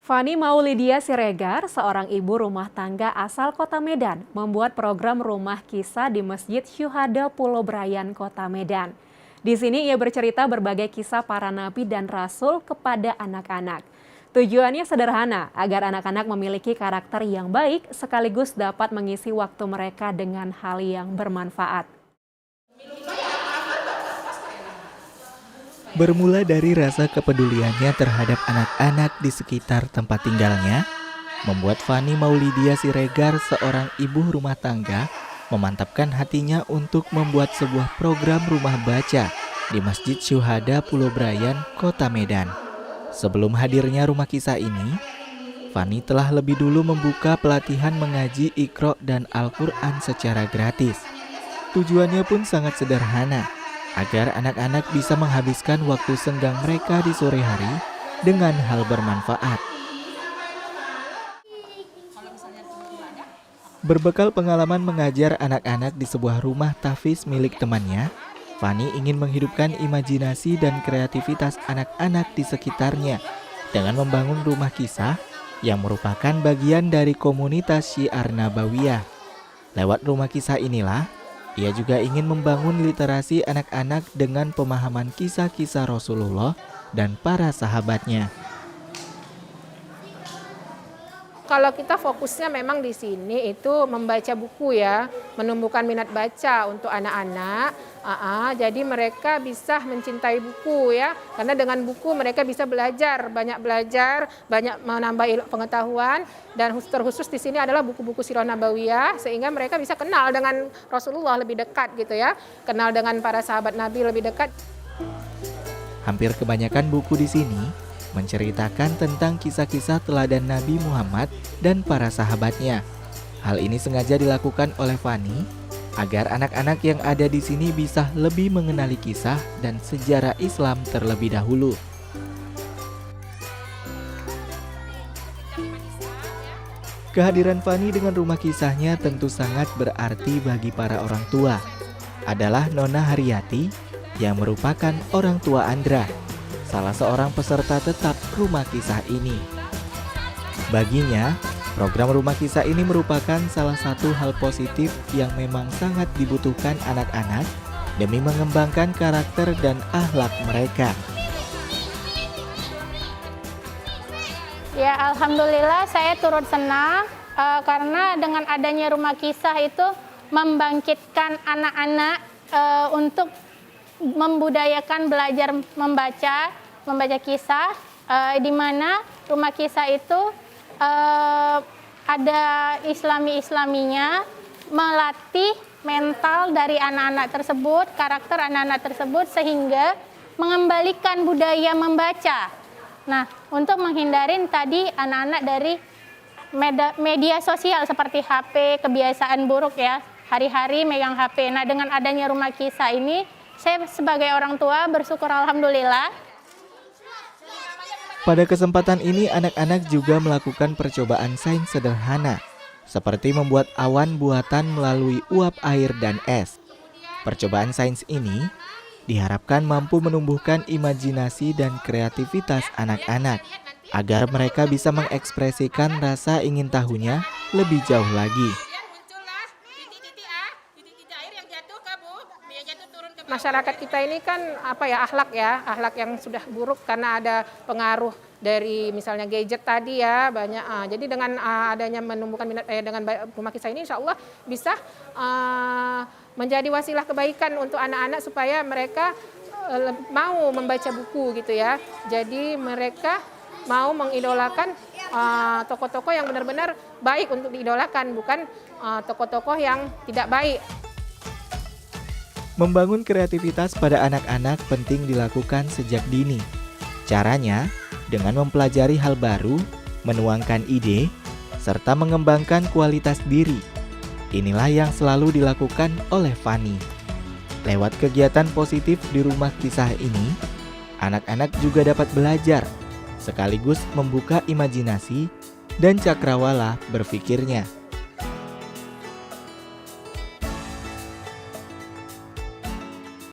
Fani Maulidia Siregar, seorang ibu rumah tangga asal Kota Medan, membuat program rumah kisah di Masjid Syuhada Pulau Brayan, Kota Medan. Di sini ia bercerita berbagai kisah para nabi dan rasul kepada anak-anak. Tujuannya sederhana, agar anak-anak memiliki karakter yang baik sekaligus dapat mengisi waktu mereka dengan hal yang bermanfaat. Bermula dari rasa kepeduliannya terhadap anak-anak di sekitar tempat tinggalnya, membuat Fani Maulidia Siregar, seorang ibu rumah tangga, memantapkan hatinya untuk membuat sebuah program rumah baca di Masjid Syuhada Pulau Brayan, Kota Medan. Sebelum hadirnya rumah kisah ini, Fani telah lebih dulu membuka pelatihan mengaji Iqra dan Al-Quran secara gratis. Tujuannya pun sangat sederhana, agar anak-anak bisa menghabiskan waktu senggang mereka di sore hari dengan hal bermanfaat. Berbekal pengalaman mengajar anak-anak di sebuah rumah tahfiz milik temannya, Fani ingin menghidupkan imajinasi dan kreativitas anak-anak di sekitarnya dengan membangun rumah kisah yang merupakan bagian dari komunitas Syiar Nabawiyah. Lewat rumah kisah inilah, ia juga ingin membangun literasi anak-anak dengan pemahaman kisah-kisah Rasulullah dan para sahabatnya. Kalau kita fokusnya memang di sini itu membaca buku ya, menumbuhkan minat baca untuk anak-anak. Jadi mereka bisa mencintai buku ya, karena dengan buku mereka bisa belajar, banyak menambah pengetahuan, dan terkhusus di sini adalah buku-buku Sirah Nabawiyah, sehingga mereka bisa kenal dengan Rasulullah lebih dekat gitu ya, kenal dengan para sahabat Nabi lebih dekat. Hampir kebanyakan buku di sini menceritakan tentang kisah-kisah teladan Nabi Muhammad dan para sahabatnya. Hal ini sengaja dilakukan oleh Fani agar anak-anak yang ada di sini bisa lebih mengenali kisah dan sejarah Islam terlebih dahulu. Kehadiran Fani dengan rumah kisahnya tentu sangat berarti bagi para orang tua. Adalah Nona Haryati yang merupakan orang tua Andra, salah seorang peserta tetap rumah kisah ini. Baginya, program rumah kisah ini merupakan salah satu hal positif yang memang sangat dibutuhkan anak-anak demi mengembangkan karakter dan akhlak mereka. Ya, alhamdulillah saya turut senang karena dengan adanya rumah kisah itu membangkitkan anak-anak untuk membudayakan belajar membaca kisah, di mana rumah kisah itu ada islaminya, melatih mental dari anak-anak tersebut, karakter anak-anak tersebut, sehingga mengembalikan budaya membaca. Nah, untuk menghindarin tadi anak-anak dari media sosial seperti HP, kebiasaan buruk ya, hari-hari megang HP. Nah, dengan adanya rumah kisah ini, saya sebagai orang tua bersyukur alhamdulillah. Pada kesempatan ini anak-anak juga melakukan percobaan sains sederhana, seperti membuat awan buatan melalui uap air dan es. Percobaan sains ini diharapkan mampu menumbuhkan imajinasi dan kreativitas anak-anak, agar mereka bisa mengekspresikan rasa ingin tahunya lebih jauh lagi. Masyarakat kita ini kan akhlak yang sudah buruk karena ada pengaruh dari misalnya gadget tadi ya banyak. Jadi dengan adanya menumbuhkan minat dengan rumah kisah ini, insya Allah bisa menjadi wasilah kebaikan untuk anak-anak supaya mereka mau membaca buku gitu ya. Jadi mereka mau mengidolakan tokoh-tokoh yang benar-benar baik untuk diidolakan, bukan tokoh-tokoh yang tidak baik. Membangun kreativitas pada anak-anak penting dilakukan sejak dini. Caranya dengan mempelajari hal baru, menuangkan ide, serta mengembangkan kualitas diri. Inilah yang selalu dilakukan oleh Fani. Lewat kegiatan positif di rumah kisah ini, anak-anak juga dapat belajar, sekaligus membuka imajinasi dan cakrawala berpikirnya.